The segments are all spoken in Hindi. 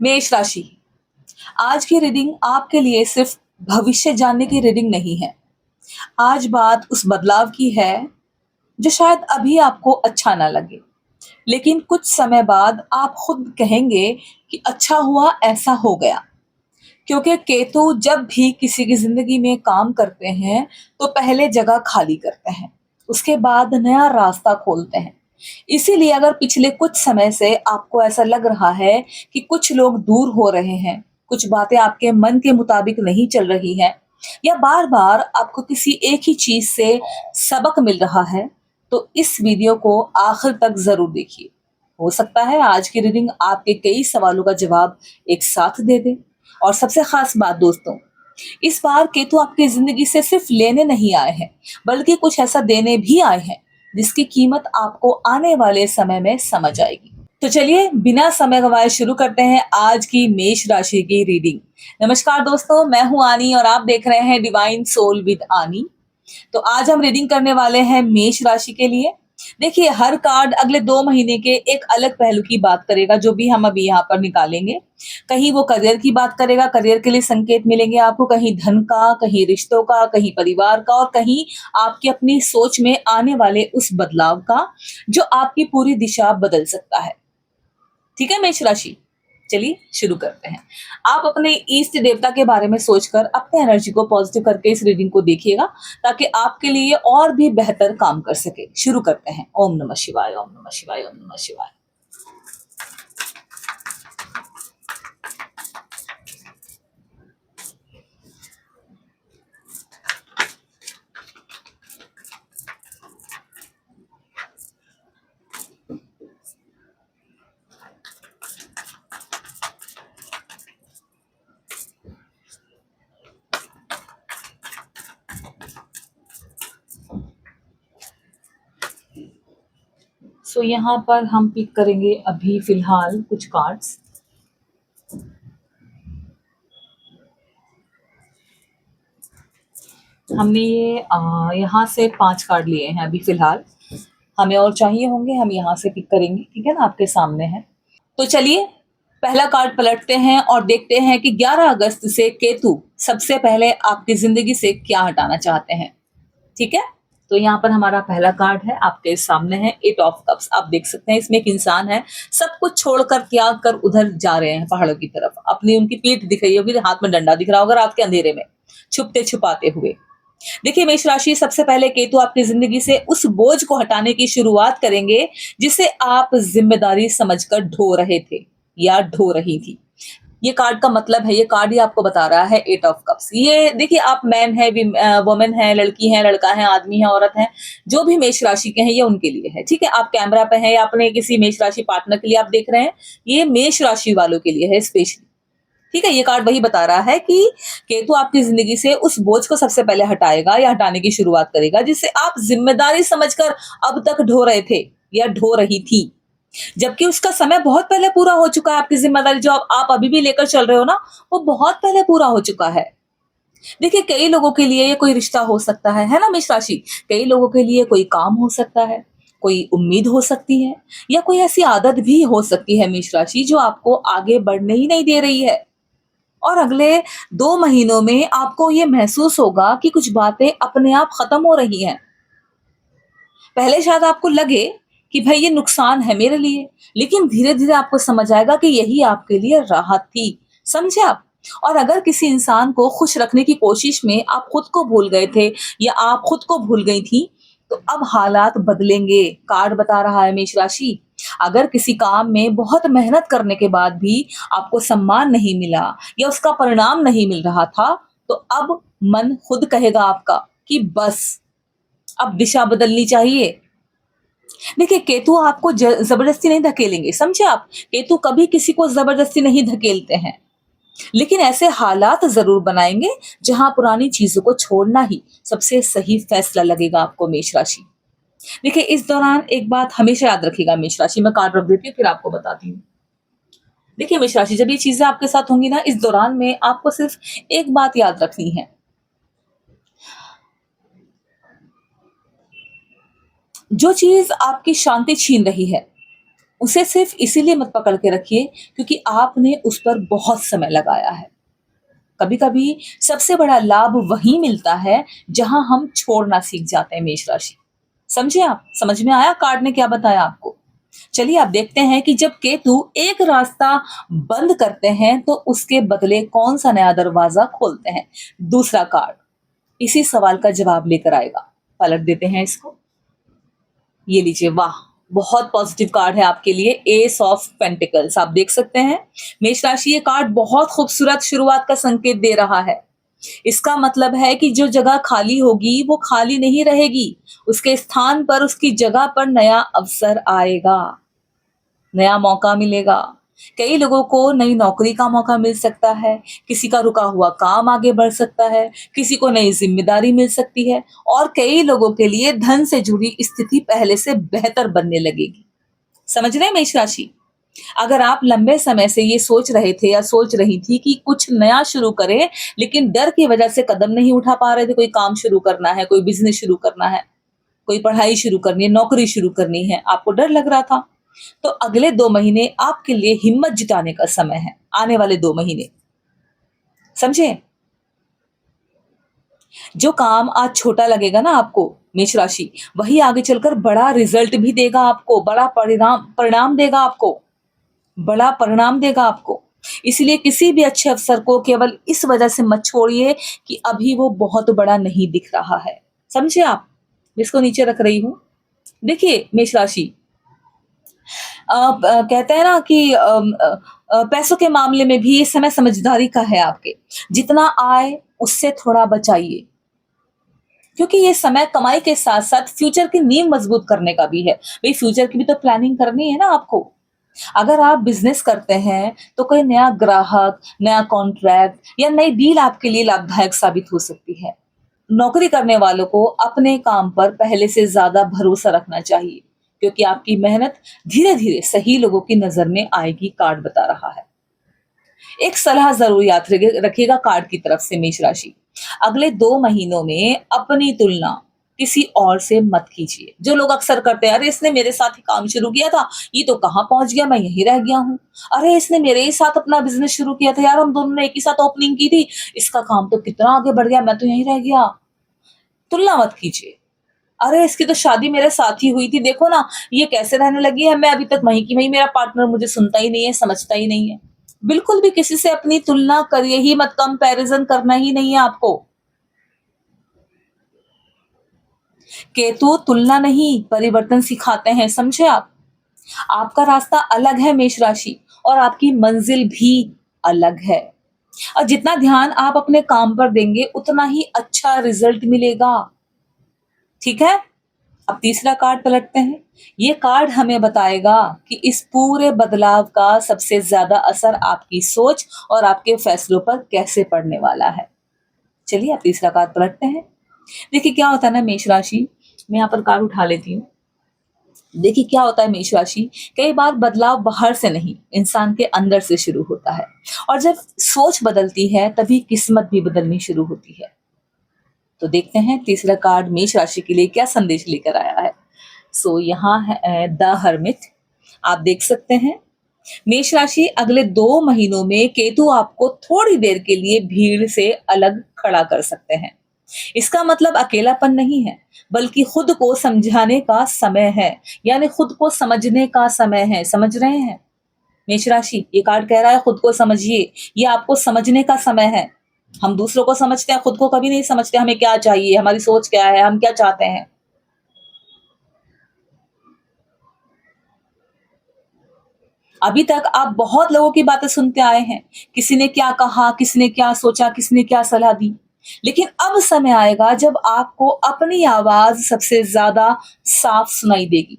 मेष राशि, आज की रीडिंग आपके लिए सिर्फ भविष्य जानने की रीडिंग नहीं है। आज बात उस बदलाव की है जो शायद अभी आपको अच्छा ना लगे, लेकिन कुछ समय बाद आप खुद कहेंगे कि अच्छा हुआ ऐसा हो गया। क्योंकि केतु जब भी किसी की जिंदगी में काम करते हैं तो पहले जगह खाली करते हैं, उसके बाद नया रास्ता खोलते हैं। इसीलिए अगर पिछले कुछ समय से आपको ऐसा लग रहा है कि कुछ लोग दूर हो रहे हैं, कुछ बातें आपके मन के मुताबिक नहीं चल रही हैं, या बार बार आपको किसी एक ही चीज से सबक मिल रहा है, तो इस वीडियो को आखिर तक जरूर देखिए। हो सकता है आज की रीडिंग आपके कई सवालों का जवाब एक साथ दे दे। और सबसे खास बात दोस्तों, इस बार केतु आपकी जिंदगी से सिर्फ लेने नहीं आए हैं, बल्कि कुछ ऐसा देने भी आए हैं जिसकी कीमत आपको आने वाले समय में समझ आएगी। तो चलिए बिना समय गवाए शुरू करते हैं आज की मेष राशि की रीडिंग। नमस्कार दोस्तों, मैं हूं आनी और आप देख रहे हैं डिवाइन सोल विद आनी। तो आज हम रीडिंग करने वाले हैं मेष राशि के लिए। देखिए, हर कार्ड अगले 2 महीने के एक अलग पहलू की बात करेगा, जो भी हम अभी यहाँ पर निकालेंगे। कहीं वो करियर की बात करेगा, करियर के लिए संकेत मिलेंगे आपको, कहीं धन का, कहीं रिश्तों का, कहीं परिवार का, और कहीं आपकी अपनी सोच में आने वाले उस बदलाव का जो आपकी पूरी दिशा बदल सकता है। ठीक है मेष राशि, चलिए शुरू करते हैं। आप अपने इष्ट देवता के बारे में सोचकर अपने एनर्जी को पॉजिटिव करके इस रीडिंग को देखिएगा, ताकि आपके लिए और भी बेहतर काम कर सके। शुरू करते हैं। ओम नमः शिवाय, ओम नमः शिवाय, ओम नमः शिवाय। सो यहाँ पर हम पिक करेंगे अभी फिलहाल कुछ कार्ड्स। हमने ये यहाँ से 5 कार्ड लिए हैं अभी फिलहाल। हमें और चाहिए होंगे, हम यहाँ से पिक करेंगे। ठीक है ना, आपके सामने है। तो चलिए पहला कार्ड पलटते हैं और देखते हैं कि 11 अगस्त से केतु सबसे पहले आपकी जिंदगी से क्या हटाना चाहते हैं। ठीक है, तो यहाँ पर हमारा पहला कार्ड है, आपके सामने है 8 ऑफ कप्स। आप देख सकते हैं इसमें एक इंसान है, सब कुछ छोड़कर त्याग कर उधर जा रहे हैं पहाड़ों की तरफ। अपनी उनकी पीठ दिख रही होगी, हाथ में डंडा दिख रहा होगा रात के अंधेरे में छुपते छुपाते हुए। देखिए मेष राशि, सबसे पहले केतु आपकी जिंदगी से उस बोझ को हटाने की शुरुआत करेंगे जिसे आप जिम्मेदारी समझकर ढो रहे थे या ढो रही थी। ये कार्ड का मतलब है, ये कार्ड ही आपको बता रहा है 8 ऑफ कप्स। ये देखिए, आप मैन है, वुमेन है, लड़की है, लड़का है, आदमी है, औरत है, जो भी मेष राशि के हैं ये उनके लिए है। ठीक है, आप कैमरा पे हैं या अपने किसी मेष राशि पार्टनर के लिए आप देख रहे हैं, ये मेष राशि वालों के लिए है स्पेशली। ठीक है, ये कार्ड वही बता रहा है कि केतु आपकी जिंदगी से उस बोझ को सबसे पहले हटाएगा या हटाने की शुरुआत करेगा जिसे आप जिम्मेदारी समझकर अब तक ढो रहे थे या ढो रही थी, जबकि उसका समय बहुत पहले पूरा हो चुका है। आपकी जिम्मेदारी जो आप अभी भी लेकर चल रहे हो ना, वो बहुत पहले पूरा हो चुका है। देखिए, कई लोगों के लिए ये कोई रिश्ता हो सकता है ना मेष राशि। कई लोगों के लिए कोई काम हो सकता है, कोई उम्मीद हो सकती है, या कोई ऐसी आदत भी हो सकती है मेष राशि जो आपको आगे बढ़ने ही नहीं दे रही है। और अगले 2 महीनों में आपको ये महसूस होगा कि कुछ बातें अपने आप खत्म हो रही हैं। पहले शायद आपको लगे कि भाई ये नुकसान है मेरे लिए, लेकिन धीरे धीरे आपको समझ आएगा कि यही आपके लिए राहत थी। समझे आप? और अगर किसी इंसान को खुश रखने की कोशिश में आप खुद को भूल गए थे या आप खुद को भूल गई थी, तो अब हालात बदलेंगे। कार्ड बता रहा है मेष राशि, अगर किसी काम में बहुत मेहनत करने के बाद भी आपको सम्मान नहीं मिला या उसका परिणाम नहीं मिल रहा था, तो अब मन खुद कहेगा आपका कि बस अब दिशा बदलनी चाहिए। देखिए, केतु आपको जबरदस्ती नहीं धकेलेंगे, समझे आप? केतु कभी किसी को जबरदस्ती नहीं धकेलते हैं, लेकिन ऐसे हालात जरूर बनाएंगे जहां पुरानी चीजों को छोड़ना ही सबसे सही फैसला लगेगा आपको मेष राशि। देखिए, इस दौरान एक बात हमेशा याद रखिएगा मेष राशि। मैं कार्ड रख देती हूँ फिर आपको बताती हूँ। देखिए मेष राशि, जब ये चीजें आपके साथ होंगी ना, इस दौरान में आपको सिर्फ एक बात याद रखनी है। जो चीज आपकी शांति छीन रही है, उसे सिर्फ इसीलिए मत पकड़ के रखिए क्योंकि आपने उस पर बहुत समय लगाया है। कभी कभी सबसे बड़ा लाभ वहीं मिलता है जहां हम छोड़ना सीख जाते हैं। मेष राशि, समझे आप? समझ में आया कार्ड ने क्या बताया आपको? चलिए आप देखते हैं कि जब केतु एक रास्ता बंद करते हैं तो उसके बदले कौन सा नया दरवाजा खोलते हैं। दूसरा कार्ड इसी सवाल का जवाब लेकर आएगा। पलट देते हैं इसको। ये लीजिए, वाह, बहुत पॉजिटिव कार्ड है आपके लिए, एस ऑफ पेंटिकल्स। आप देख सकते हैं मेष राशि, ये कार्ड बहुत खूबसूरत शुरुआत का संकेत दे रहा है। इसका मतलब है कि जो जगह खाली होगी वो खाली नहीं रहेगी, उसके स्थान पर, उसकी जगह पर नया अवसर आएगा, नया मौका मिलेगा। कई लोगों को नई नौकरी का मौका मिल सकता है, किसी का रुका हुआ काम आगे बढ़ सकता है, किसी को नई जिम्मेदारी मिल सकती है और कई लोगों के लिए धन से जुड़ी स्थिति पहले से बेहतर बनने लगेगी। समझ रहे हैं मेष राशि? अगर आप लंबे समय से ये सोच रहे थे या सोच रही थी कि कुछ नया शुरू करें, लेकिन डर की वजह से कदम नहीं उठा पा रहे थे, कोई काम शुरू करना है, कोई बिजनेस शुरू करना है, कोई पढ़ाई शुरू करनी है, नौकरी शुरू करनी है, आपको डर लग रहा था, तो अगले 2 महीने आपके लिए हिम्मत जुटाने का समय है। आने वाले 2 महीने, समझे? जो काम आज छोटा लगेगा ना आपको मेष राशि, वही आगे चलकर बड़ा रिजल्ट भी देगा आपको, बड़ा परिणाम परिणाम देगा आपको, बड़ा परिणाम देगा आपको। इसलिए किसी भी अच्छे अवसर को केवल इस वजह से मत छोड़िए कि अभी वो बहुत बड़ा नहीं दिख रहा है। समझे आप? इसको नीचे रख रही हूं। देखिए मेष राशि, कहते हैं ना कि पैसों के मामले में भी ये समय समझदारी का है आपके। जितना आए उससे थोड़ा बचाइए, क्योंकि ये समय कमाई के साथ साथ फ्यूचर की नींव मजबूत करने का भी है। भाई फ्यूचर की भी तो प्लानिंग करनी है ना आपको। अगर आप बिजनेस करते हैं तो कोई नया ग्राहक, नया कॉन्ट्रैक्ट या नई डील आपके लिए लाभदायक साबित हो सकती है। नौकरी करने वालों को अपने काम पर पहले से ज्यादा भरोसा रखना चाहिए, क्योंकि आपकी मेहनत धीरे धीरे सही लोगों की नजर में आएगी, कार्ड बता रहा है। एक सलाह जरूर याद रखिएगा कार्ड की तरफ से मेष राशि, अगले 2 महीनों में अपनी तुलना किसी और से मत कीजिए। जो लोग अक्सर करते हैं, अरे इसने मेरे साथ ही काम शुरू किया था, ये तो कहाँ पहुंच गया, मैं यहीं रह गया हूँ। अरे इसने मेरे ही साथ अपना बिजनेस शुरू किया था यार, हम दोनों ने एक ही साथ ओपनिंग की थी, इसका काम तो कितना आगे बढ़ गया, मैं तो यहीं रह गया। तुलना मत कीजिए। अरे इसकी तो शादी मेरे साथ ही हुई थी, देखो ना ये कैसे रहने लगी है, मैं अभी तक वहीं की वहीं, मेरा पार्टनर मुझे सुनता ही नहीं है, समझता ही नहीं है। बिल्कुल भी किसी से अपनी तुलना करिए ही मत, कंपैरिजन करना ही नहीं है आपको। केतु तुलना नहीं, परिवर्तन सिखाते हैं, समझे आप? आपका रास्ता अलग है मेष राशि, और आपकी मंजिल भी अलग है। और जितना ध्यान आप अपने काम पर देंगे उतना ही अच्छा रिजल्ट मिलेगा। ठीक है? अब तीसरा कार्ड पलटते हैं। ये कार्ड हमें बताएगा कि इस पूरे बदलाव का सबसे ज्यादा असर आपकी सोच और आपके फैसलों पर कैसे पड़ने वाला है। चलिए अब तीसरा कार्ड पलटते हैं। देखिए क्या होता है ना मेष राशि, मैं यहाँ पर कार्ड उठा लेती हूँ। देखिए क्या होता है मेष राशि, कई बार बदलाव बाहर से नहीं, इंसान के अंदर से शुरू होता है, और जब सोच बदलती है तभी किस्मत भी बदलनी शुरू होती है। तो देखते हैं तीसरा कार्ड मेष राशि के लिए क्या संदेश लेकर आया है। सो यहाँ है द हर्मिट। आप देख सकते हैं मेष राशि, अगले 2 महीनों में केतु आपको थोड़ी देर के लिए भीड़ से अलग खड़ा कर सकते हैं। इसका मतलब अकेलापन नहीं है, बल्कि खुद को समझाने का समय है, यानी खुद को समझने का समय है। समझ रहे हैं मेष राशि? ये कार्ड कह रहा है खुद को समझिए, ये आपको समझने का समय है। हम दूसरों को समझते हैं, खुद को कभी नहीं समझते, हमें क्या चाहिए, हमारी सोच क्या है, हम क्या चाहते हैं। अभी तक आप बहुत लोगों की बातें सुनते आए हैं, किसी ने क्या कहा, किसी ने क्या सोचा, किसी ने क्या सलाह दी, लेकिन अब समय आएगा जब आपको अपनी आवाज सबसे ज्यादा साफ सुनाई देगी।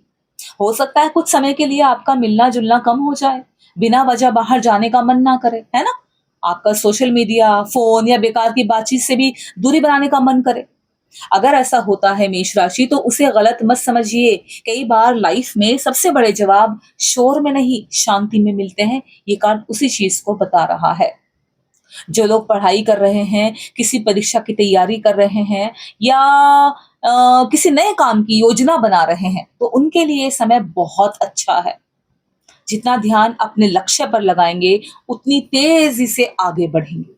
हो सकता है कुछ समय के लिए आपका मिलना जुलना कम हो जाए, बिना वजह बाहर जाने का मन ना करे, है ना? आपका सोशल मीडिया, फोन या बेकार की बातचीत से भी दूरी बनाने का मन करे। अगर ऐसा होता है मेष राशि तो उसे गलत मत समझिए। कई बार लाइफ में सबसे बड़े जवाब शोर में नहीं, शांति में मिलते हैं। ये कार्ड उसी चीज को बता रहा है। जो लोग पढ़ाई कर रहे हैं, किसी परीक्षा की तैयारी कर रहे हैं, या किसी नए काम की योजना बना रहे हैं, तो उनके लिए समय बहुत अच्छा है। जितना ध्यान अपने लक्ष्य पर लगाएंगे उतनी तेजी से आगे बढ़ेंगे।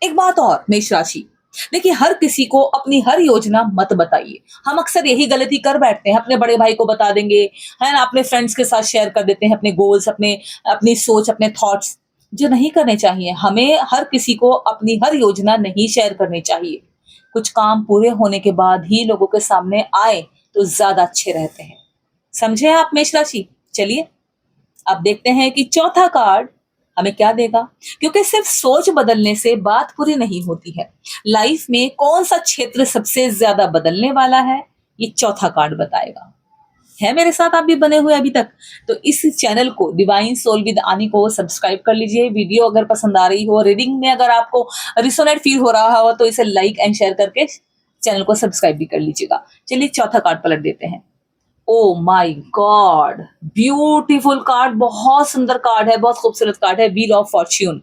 एक बात और मेष राशि, देखिए हर किसी को अपनी हर योजना मत बताइए। हम अक्सर यही गलती कर बैठते हैं, अपने बड़े भाई को बता देंगे, है ना, अपने फ्रेंड्स के साथ शेयर कर देते हैं अपने गोल्स, अपनी सोच, अपने थॉट्स, जो नहीं करने चाहिए। हमें हर किसी को अपनी हर योजना नहीं शेयर करनी चाहिए। कुछ काम पूरे होने के बाद ही लोगों के सामने आए तो ज्यादा अच्छे रहते हैं। समझे आप मेष राशि? चलिए अब देखते हैं कि चौथा कार्ड हमें क्या देगा, क्योंकि सिर्फ सोच बदलने से बात पूरी नहीं होती है। लाइफ में कौन सा क्षेत्र सबसे ज्यादा बदलने वाला है, ये चौथा कार्ड बताएगा। है मेरे साथ आप भी बने हुए अभी तक? तो इस चैनल को डिवाइन सोल विद आनी को सब्सक्राइब कर लीजिए। वीडियो अगर पसंद आ रही हो, रीडिंग में अगर आपको रिसोनेट फील हो रहा हो, तो इसे लाइक एंड शेयर करके चैनल को सब्सक्राइब भी कर लीजिएगा। चलिए चौथा कार्ड पलट देते हैं। Oh my God, beautiful card, बहुत सुंदर कार्ड है, बहुत खूबसूरत कार्ड है, व्हील ऑफ फॉर्च्यून।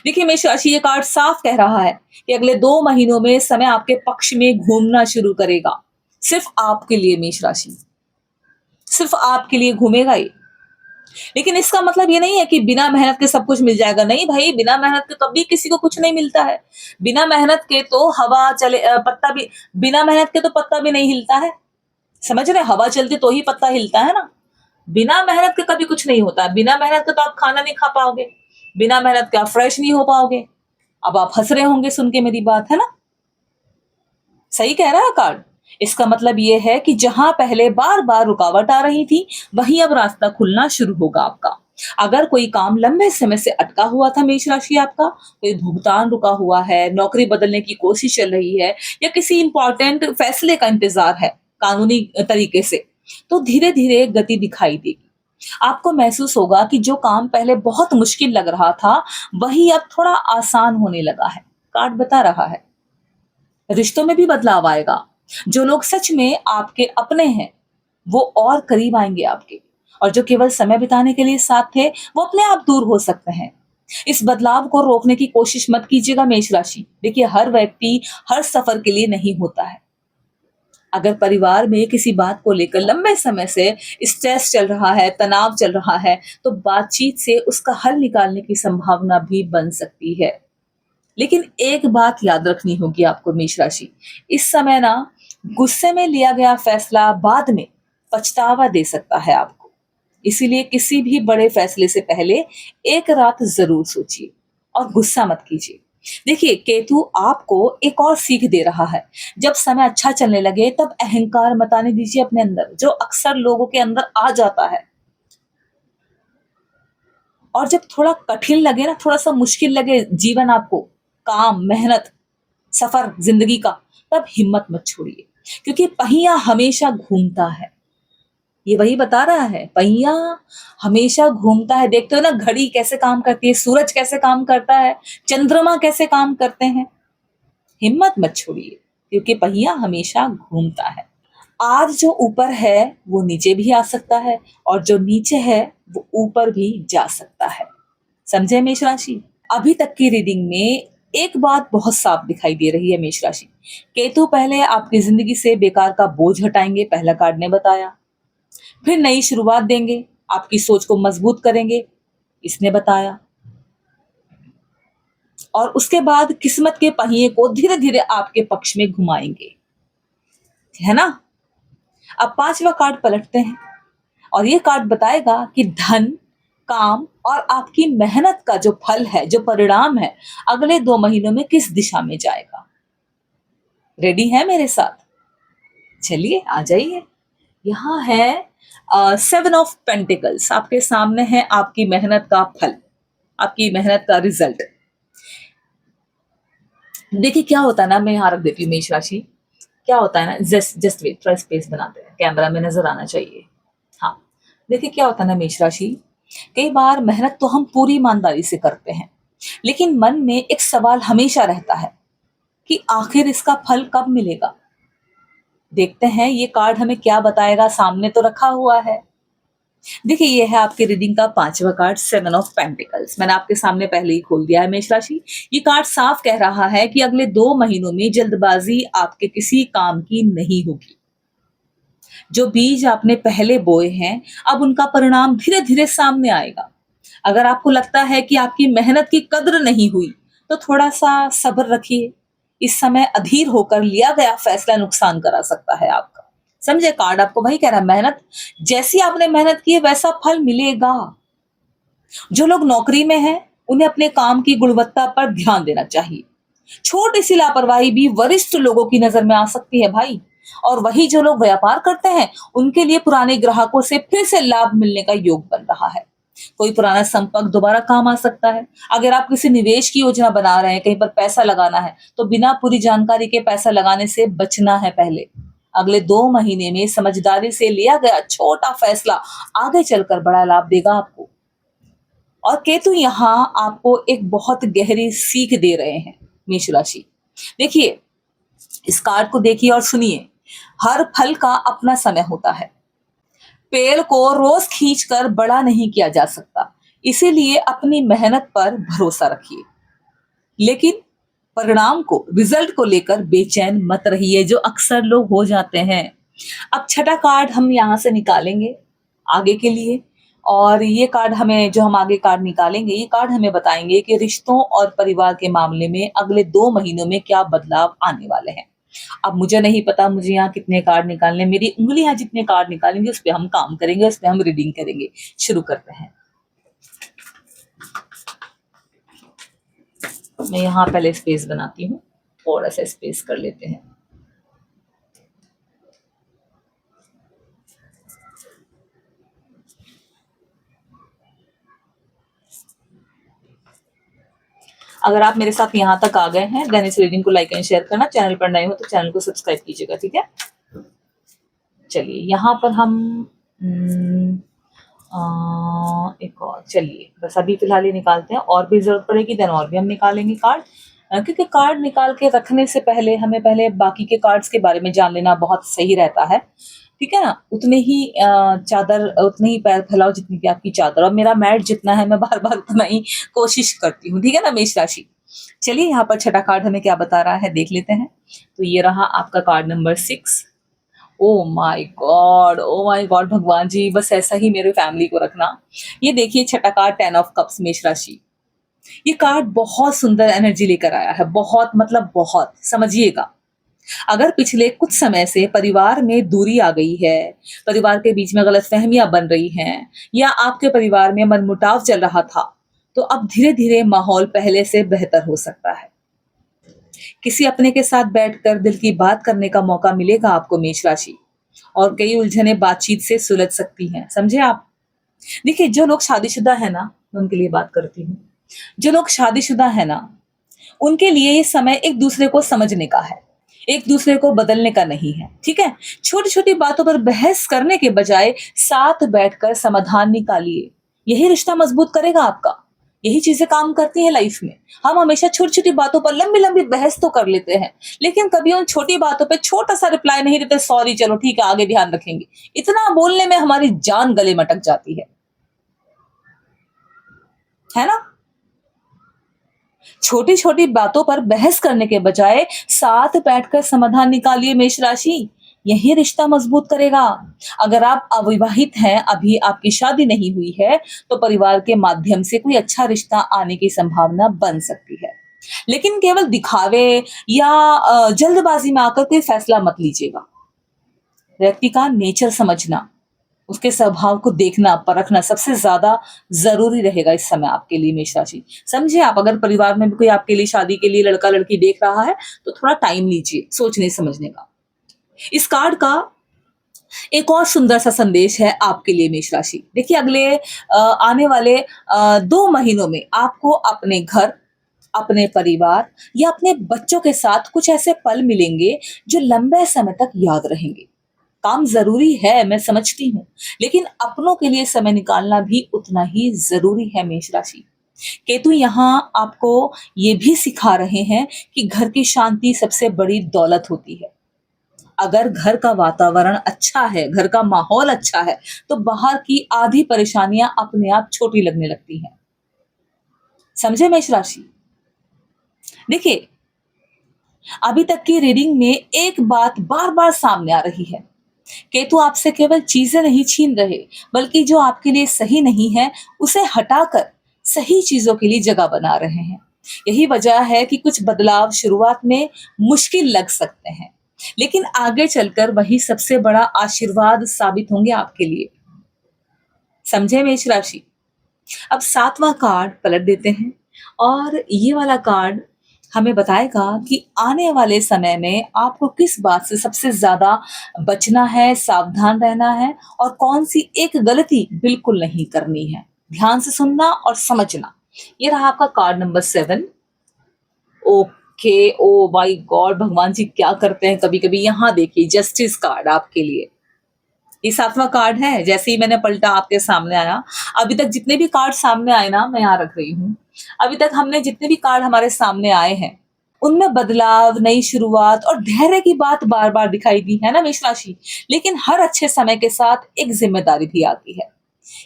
देखिए मेष राशि, ये कार्ड साफ कह रहा है कि अगले 2 महीनों में समय आपके पक्ष में घूमना शुरू करेगा। सिर्फ आपके लिए मेष राशि, सिर्फ आपके लिए घूमेगा ये। लेकिन इसका मतलब ये नहीं है कि बिना मेहनत के सब कुछ मिल जाएगा। नहीं भाई, बिना मेहनत के कभी किसी को कुछ नहीं मिलता है। बिना मेहनत के तो हवा चले, पत्ता भी, बिना मेहनत के तो पत्ता भी नहीं हिलता है। समझ रहे? हवा चलती तो ही पत्ता हिलता है ना। बिना मेहनत के कभी कुछ नहीं होता। बिना मेहनत के तो आप खाना नहीं खा पाओगे, बिना मेहनत के आप फ्रेश नहीं हो पाओगे। अब आप हंस रहे होंगे सुन के मेरी बात, है ना? सही कह रहा है कार्ड। इसका मतलब ये है कि जहां पहले बार बार रुकावट आ रही थी, वहीं अब रास्ता खुलना शुरू होगा आपका। अगर कोई काम लंबे समय से अटका हुआ था मेष राशि आपका, कोई भुगतान रुका हुआ है, नौकरी बदलने की कोशिश चल रही है, या किसी इंपॉर्टेंट फैसले का इंतजार है कानूनी तरीके से, तो धीरे धीरे गति दिखाई देगी। आपको महसूस होगा कि जो काम पहले बहुत मुश्किल लग रहा था, वही अब थोड़ा आसान होने लगा है। कार्ड बता रहा है रिश्तों में भी बदलाव आएगा। जो लोग सच में आपके अपने हैं, वो और करीब आएंगे आपके, और जो केवल समय बिताने के लिए साथ थे, वो अपने आप दूर हो सकते हैं। इस बदलाव को रोकने की कोशिश मत कीजिएगा मेष राशि। देखिए हर व्यक्ति हर सफर के लिए नहीं होता है। अगर परिवार में किसी बात को लेकर लंबे समय से स्ट्रेस चल रहा है, तनाव चल रहा है, तो बातचीत से उसका हल निकालने की संभावना भी बन सकती है। लेकिन एक बात याद रखनी होगी आपको मेष राशि, इस समय ना गुस्से में लिया गया फैसला बाद में पछतावा दे सकता है आपको। इसीलिए किसी भी बड़े फैसले से पहले एक रात जरूर सोचिए और गुस्सा मत कीजिए। देखिए केतु आपको एक और सीख दे रहा है। जब समय अच्छा चलने लगे तब अहंकार मत आने दीजिए अपने अंदर, जो अक्सर लोगों के अंदर आ जाता है। और जब थोड़ा कठिन लगे ना, थोड़ा सा मुश्किल लगे जीवन आपको, काम, मेहनत, सफर जिंदगी का, तब हिम्मत मत छोड़िए, क्योंकि पहिया हमेशा घूमता है। ये वही बता रहा है, पहिया हमेशा घूमता है। देखते हो ना घड़ी कैसे काम करती है, सूरज कैसे काम करता है, चंद्रमा कैसे काम करते हैं। हिम्मत मत छोड़िए, क्योंकि पहिया हमेशा घूमता है। आज जो ऊपर है वो नीचे भी आ सकता है, और जो नीचे है वो ऊपर भी जा सकता है। समझे मेष राशि? अभी तक की रीडिंग में एक बात बहुत साफ दिखाई दे रही है मेष राशि। केतु पहले आपकी जिंदगी से बेकार का बोझ हटाएंगे, पहला कार्ड ने बताया। फिर नई शुरुआत देंगे, आपकी सोच को मजबूत करेंगे, इसने बताया। और उसके बाद किस्मत के पहिए को धीरे धीरे आपके पक्ष में घुमाएंगे, है ना? अब पांचवा कार्ड पलटते हैं, और ये कार्ड बताएगा कि धन, काम और आपकी मेहनत का जो फल है, जो परिणाम है, अगले 2 महीनों में किस दिशा में जाएगा। रेडी है मेरे साथ? चलिए आ जाइए। यहाँ है 7 ऑफ पेंटिकल्स, आपके सामने है आपकी मेहनत का फल, आपकी मेहनत का रिजल्ट। देखिए क्या होता है ना, मैं यहाँ रख देती हूँ मेष राशि। क्या होता है ना, जस्ट वेट, थोड़ा स्पेस बनाते हैं, कैमरा में नजर आना चाहिए। हाँ, देखिए क्या होता है ना मेष राशि, कई बार मेहनत तो हम पूरी ईमानदारी से करते हैं, लेकिन मन में एक सवाल हमेशा रहता है कि आखिर इसका फल कब मिलेगा। देखते हैं ये कार्ड हमें क्या बताएगा, सामने तो रखा हुआ है। देखिए ये है आपके रीडिंग का 5वां कार्ड, 7 ऑफ पेंटिकल्स। मैंने आपके सामने पहले ही खोल दिया है मेष राशि। ये कार्ड साफ कह रहा है कि अगले 2 महीनों में जल्दबाजी आपके किसी काम की नहीं होगी। जो बीज आपने पहले बोए हैं, अब उनका परिणाम धीरे-धीरे सामने आएगा। अगर आपको लगता है कि आपकी मेहनत की कद्र नहीं हुई, तो थोड़ा-सा सब्र रखिए। इस समय अधीर होकर लिया गया फैसला नुकसान करा सकता है आपका। समझे? कार्ड आपको वही कह रहा है, मेहनत जैसी आपने मेहनत की है वैसा फल मिलेगा। जो लोग नौकरी में हैं, उन्हें अपने काम की गुणवत्ता पर ध्यान देना चाहिए। छोटी-सी लापरवाही भी वरिष्ठ लोगों की नज़र में आ सकती है भाई। और वही जो लोग व्यापार करते हैं, उनके लिए पुराने ग्राहकों से फिर से लाभ मिलने का योग बन रहा है। कोई पुराना संपर्क दोबारा काम आ सकता है। अगर आप किसी निवेश की योजना बना रहे हैं, कहीं पर पैसा लगाना है, तो बिना पूरी जानकारी के पैसा लगाने से बचना है पहले। अगले 2 महीने में समझदारी से लिया गया छोटा फैसला आगे चलकर बड़ा लाभ देगा आपको। और केतु यहाँ आपको एक बहुत गहरी सीख दे रहे हैं, मेष राशि। देखिए, इस कार्ड को देखिए और सुनिए। हर फल का अपना समय होता है। पेड़ को रोज खींचकर बड़ा नहीं किया जा सकता, इसीलिए अपनी मेहनत पर भरोसा रखिए। लेकिन परिणाम को, रिजल्ट को लेकर बेचैन मत रहिए, जो अक्सर लोग हो जाते हैं। अब छठा कार्ड हम यहाँ से निकालेंगे आगे के लिए। और ये कार्ड हमें, जो हम आगे कार्ड निकालेंगे, ये कार्ड हमें बताएंगे कि रिश्तों और परिवार के मामले में अगले 2 महीनों में क्या बदलाव आने वाले हैं। अब मुझे नहीं पता मुझे यहाँ कितने कार्ड निकालने, मेरी उंगलियां जितने कार्ड निकालेंगे उस पे हम काम करेंगे, उस पे हम रीडिंग करेंगे। शुरू करते हैं। मैं यहाँ पहले स्पेस बनाती हूँ, थोड़ा सा स्पेस कर लेते हैं। अगर आप मेरे साथ यहाँ तक आ गए हैं, देन इस रीडिंग को लाइक एंड शेयर करना। चैनल पर नए हो तो चैनल को सब्सक्राइब कीजिएगा, ठीक है। चलिए यहाँ पर हम एक और, चलिए बस अभी फिलहाल ही निकालते हैं। और भी जरूरत पड़ेगी देन और भी हम निकालेंगे कार्ड। क्योंकि कार्ड निकाल के रखने से पहले हमें पहले बाकी के कार्ड्स के बारे में जान लेना बहुत सही रहता है, ठीक है ना। उतने ही चादर, उतने ही पैर फैलाओ जितनी की आपकी चादर। और मेरा मैट जितना है मैं बार बार उतना ही कोशिश करती हूँ, ठीक है ना मेष राशि। चलिए यहाँ पर छठा कार्ड हमें क्या बता रहा है देख लेते हैं। तो ये रहा आपका card number 6। Oh my God, oh my God, भगवान जी बस ऐसा ही मेरे फैमिली को रखना। ये देखिए छठा कार्ड 10 ऑफ कप्स, मेष राशि। ये कार्ड बहुत सुंदर एनर्जी लेकर आया है, बहुत मतलब बहुत। समझिएगा, अगर पिछले कुछ समय से परिवार में दूरी आ गई है, परिवार के बीच में गलतफहमियां बन रही हैं, या आपके परिवार में मनमुटाव चल रहा था, तो अब धीरे धीरे माहौल पहले से बेहतर हो सकता है। किसी अपने के साथ बैठकर दिल की बात करने का मौका मिलेगा आपको मेष राशि। और कई उलझने बातचीत से सुलझ सकती हैं, समझे आप। देखिए, जो लोग शादीशुदा है ना, मैं उनके लिए बात करती हूँ। जो लोग शादीशुदा है ना, उनके लिए ये समय एक दूसरे को समझने का है, एक दूसरे को बदलने का नहीं है, ठीक है। छोटी छोटी बातों पर बहस करने के बजाय साथ बैठकर समाधान निकालिए, यही रिश्ता मजबूत करेगा आपका। यही चीजें काम करती हैं लाइफ में। हम हमेशा छोटी छोटी बातों पर लंबी लंबी बहस तो कर लेते हैं, लेकिन कभी उन छोटी बातों पे छोटा सा रिप्लाई नहीं देते, सॉरी चलो ठीक है आगे ध्यान रखेंगे। इतना बोलने में हमारी जान गले में अटक जाती है ना। छोटी छोटी बातों पर बहस करने के बजाय साथ बैठकर समाधान निकालिए मेष राशि, यही रिश्ता मजबूत करेगा। अगर आप अविवाहित हैं, अभी आपकी शादी नहीं हुई है, तो परिवार के माध्यम से कोई अच्छा रिश्ता आने की संभावना बन सकती है। लेकिन केवल दिखावे या जल्दबाजी में आकर कोई फैसला मत लीजिएगा। व्यक्ति का नेचर समझना, उसके स्वभाव को देखना परखना सबसे ज्यादा जरूरी रहेगा इस समय आपके लिए मेष राशि। समझे आप, अगर परिवार में भी कोई आपके लिए शादी के लिए लड़का लड़की देख रहा है, तो थोड़ा टाइम लीजिए सोचने समझने का। इस कार्ड का एक और सुंदर सा संदेश है आपके लिए मेष राशि। देखिए, अगले आने वाले 2 महीनों में आपको अपने घर, अपने परिवार या अपने बच्चों के साथ कुछ ऐसे पल मिलेंगे जो लंबे समय तक याद रहेंगे। काम जरूरी है, मैं समझती हूँ, लेकिन अपनों के लिए समय निकालना भी उतना ही जरूरी है मेष राशि। केतु यहाँ आपको ये भी सिखा रहे हैं कि घर की शांति सबसे बड़ी दौलत होती है। अगर घर का वातावरण अच्छा है, घर का माहौल अच्छा है, तो बाहर की आधी परेशानियां अपने आप छोटी लगने लगती हैं। समझे मेष राशि। देखिए, अभी तक की रीडिंग में एक बात बार बार सामने आ रही है केतु आपसे केवल चीजें नहीं छीन रहे, बल्कि जो आपके लिए सही नहीं है उसे हटाकर सही चीजों के लिए जगह बना रहे हैं। यही वजह है कि कुछ बदलाव शुरुआत में मुश्किल लग सकते हैं, लेकिन आगे चलकर वही सबसे बड़ा आशीर्वाद साबित होंगे आपके लिए। समझे मेष राशि? अब 7वां कार्ड पलट देते हैं और ये वाला कार्ड हमें बताएगा कि आने वाले समय में आपको किस बात से सबसे ज्यादा बचना है, सावधान रहना है और कौन सी एक गलती बिल्कुल नहीं करनी है। ध्यान से सुनना और समझना। ये रहा आपका card number 7। Okay, oh my God, भगवान जी क्या करते हैं कभी कभी। यहाँ देखिए जस्टिस कार्ड आपके लिए। ये 7वां कार्ड है। जैसे ही मैंने पलटा आपके सामने आया। अभी तक जितने भी कार्ड सामने आए ना, मैं यहाँ रख रही हूँ, अभी तक हमने जितने भी कार्ड हमारे सामने आए हैं उनमें बदलाव, नई शुरुआत और धैर्य की बात बार बार दिखाई दी है ना मेष राशि। लेकिन हर अच्छे समय के साथ एक जिम्मेदारी भी आती है।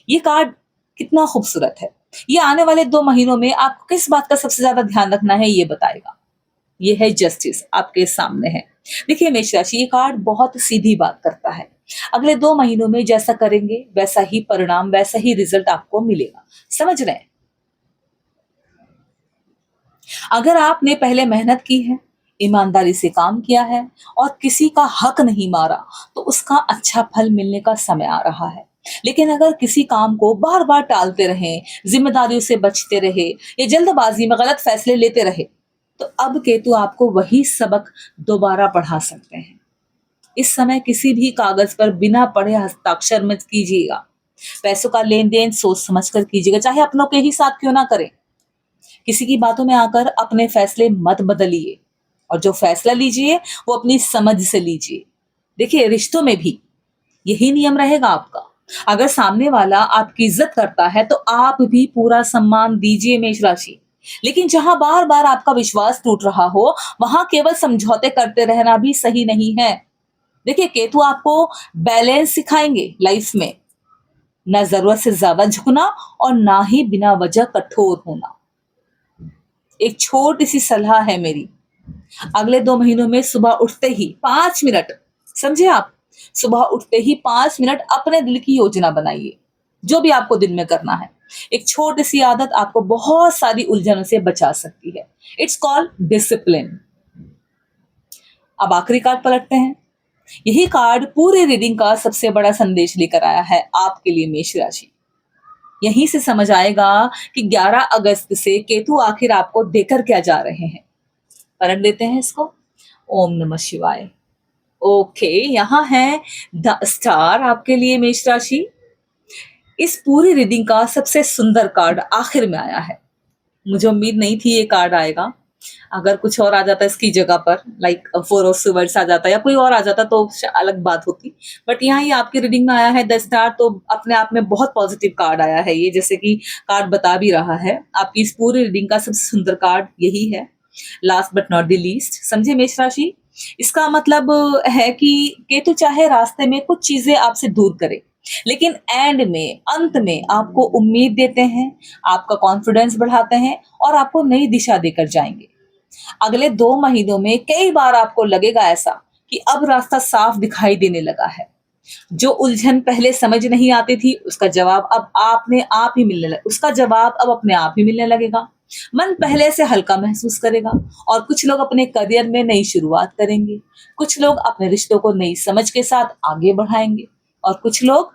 ये कार्ड कितना खूबसूरत है। ये आने वाले 2 महीनों में आपको किस बात का सबसे ज्यादा ध्यान रखना है ये बताएगा। ये है जस्टिस, आपके सामने है। देखिए मेष राशि, ये कार्ड बहुत सीधी बात करता है। अगले 2 महीनों में जैसा करेंगे वैसा ही परिणाम, वैसा ही रिजल्ट आपको मिलेगा। समझ रहे हैं? अगर आपने पहले मेहनत की है, ईमानदारी से काम किया है और किसी का हक नहीं मारा, तो उसका अच्छा फल मिलने का समय आ रहा है। लेकिन अगर किसी काम को बार बार टालते रहे, जिम्मेदारियों से बचते रहे या जल्दबाजी में गलत फैसले लेते रहे, तो अब केतु आपको वही सबक दोबारा पढ़ा सकते हैं। इस समय किसी भी कागज पर बिना पढ़े हस्ताक्षर मत कीजिएगा। पैसों का लेन देन सोच समझ कर कीजिएगा, चाहे अपनों के ही साथ क्यों ना करें। किसी की बातों में आकर अपने फैसले मत बदलिए और जो फैसला लीजिए वो अपनी समझ से लीजिए। देखिए रिश्तों में भी यही नियम रहेगा आपका। अगर सामने वाला आपकी इज्जत करता है तो आप भी पूरा सम्मान दीजिए मेष राशि। लेकिन जहां बार बार आपका विश्वास टूट रहा हो, वहां केवल समझौते करते रहना भी सही नहीं है। देखिए केतु आपको बैलेंस सिखाएंगे लाइफ में। ना जरूरत से ज्यादा झुकना और ना ही बिना वजह कठोर होना। एक छोटी सी सलाह है मेरी, अगले 2 महीनों में सुबह उठते ही 5 मिनट, समझे आप, सुबह उठते ही 5 मिनट अपने दिल की योजना बनाइए, जो भी आपको दिन में करना है। एक छोटी सी आदत आपको बहुत सारी उलझनों से बचा सकती है। It's called discipline. अब आखिरी कार्ड पलटते हैं। यही कार्ड पूरे रीडिंग का सबसे बड़ा संदेश लेकर आया है आपके लिए मेष राशि। यहीं से समझ आएगा कि 11 अगस्त से केतु आखिर आपको देकर क्या जा रहे हैं। पलट देते हैं इसको। ओम नमः शिवाय। ओके, यहाँ है द स्टार आपके लिए मेष राशि। इस पूरी रीडिंग का सबसे सुंदर कार्ड आखिर में आया है। मुझे उम्मीद नहीं थी ये कार्ड आएगा। अगर कुछ और आ जाता इसकी जगह पर, लाइक 4 ऑफ स्वर्ड्स आ जाता या कोई और आ जाता तो अलग बात होती। बट यहाँ ये आपकी रीडिंग में आया है द स्टार, तो अपने आप में बहुत पॉजिटिव कार्ड आया है ये। जैसे कि कार्ड बता भी रहा है, आपकी इस पूरी रीडिंग का सबसे सुंदर कार्ड यही है। Last but not the least, समझे मेष राशि। इसका मतलब है कि केतु चाहे रास्ते में कुछ चीजें आपसे दूर करे, लेकिन एंड में, अंत में आपको उम्मीद देते हैं, आपका कॉन्फिडेंस बढ़ाते हैं और आपको नई दिशा देकर जाएंगे। अगले 2 महीनों में कई बार आपको लगेगा ऐसा कि अब रास्ता साफ दिखाई देने लगा है। जो उलझन पहले समझ नहीं आती थी उसका जवाब अब उसका जवाब अब अपने आप ही मिलने लगेगा। मन पहले से हल्का महसूस करेगा और कुछ लोग अपने करियर में नई शुरुआत करेंगे, कुछ लोग अपने रिश्तों को नई समझ के साथ आगे बढ़ाएंगे और कुछ लोग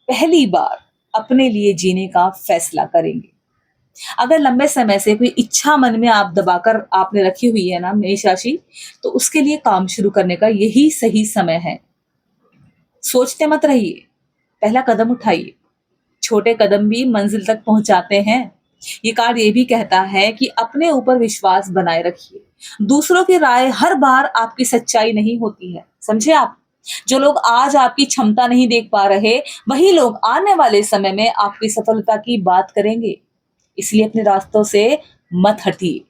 पहली बार अपने लिए जीने का फैसला करेंगे। अगर लंबे समय से कोई इच्छा मन में आप दबाकर आपने रखी हुई है ना मेष राशि, तो उसके लिए काम शुरू करने का यही सही समय है। सोचते मत रहिए, पहला कदम उठाइए। छोटे कदम भी मंजिल तक पहुंचाते हैं। ये कार्ड ये भी कहता है कि अपने ऊपर विश्वास बनाए रखिए। दूसरों की राय हर बार आपकी सच्चाई नहीं होती है, समझे आप। जो लोग आज आपकी क्षमता नहीं देख पा रहे, वही लोग आने वाले समय में आपकी सफलता की बात करेंगे। इसलिए अपने रास्तों से मत हटिए।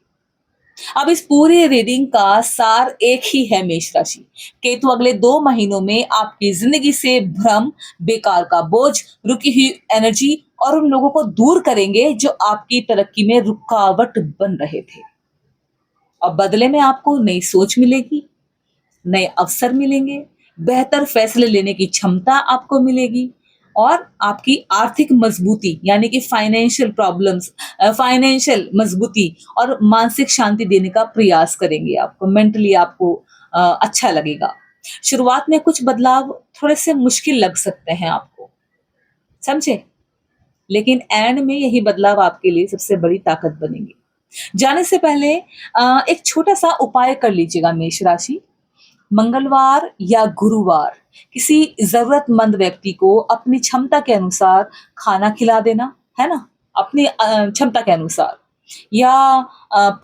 अब इस पूरी रीडिंग का सार एक ही है मेष राशि। केतु अगले 2 महीनों में आपकी जिंदगी से भ्रम, बेकार का बोझ, रुकी हुई एनर्जी और उन लोगों को दूर करेंगे जो आपकी तरक्की में रुकावट बन रहे थे। अब बदले में आपको नई सोच मिलेगी, नए अवसर मिलेंगे, बेहतर फैसले लेने की क्षमता आपको मिलेगी और आपकी आर्थिक मजबूती यानी कि फाइनेंशियल मजबूती और मानसिक शांति देने का प्रयास करेंगे। आपको मेंटली आपको अच्छा लगेगा। शुरुआत में कुछ बदलाव थोड़े से मुश्किल लग सकते हैं आपको, समझे? लेकिन एंड में यही बदलाव आपके लिए सबसे बड़ी ताकत बनेंगे। जाने से पहले एक छोटा सा उपाय कर लीजिएगा मेष राशि। मंगलवार या गुरुवार किसी जरूरतमंद व्यक्ति को अपनी क्षमता के अनुसार खाना खिला देना, है ना? अपनी क्षमता के अनुसार, या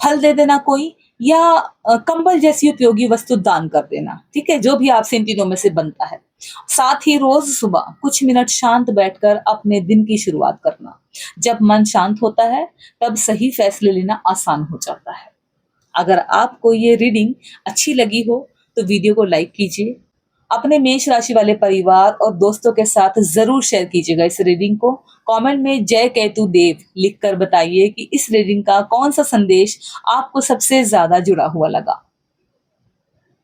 फल दे देना कोई, या कंबल जैसी उपयोगी वस्तु दान कर देना, ठीक है? जो भी आपसे इन तीनों में से बनता है। साथ ही रोज सुबह कुछ मिनट शांत बैठकर अपने दिन की शुरुआत करना। जब मन शांत होता है तब सही फैसले लेना आसान हो जाता है। अगर आपको ये रीडिंग अच्छी लगी हो तो वीडियो को लाइक कीजिए, अपने मेष राशि वाले परिवार और दोस्तों के साथ जरूर शेयर कीजिएगा इस रीडिंग को। कमेंट में जय केतु देव लिखकर बताइए कि इस रीडिंग का कौन सा संदेश आपको सबसे ज्यादा जुड़ा हुआ लगा।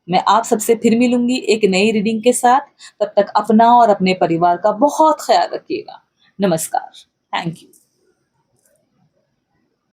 मैं आप सबसे फिर मिलूंगी एक नई रीडिंग के साथ। तब तक अपना और अपने परिवार का बहुत ख्याल रखिएगा। नमस्कार। Thank you.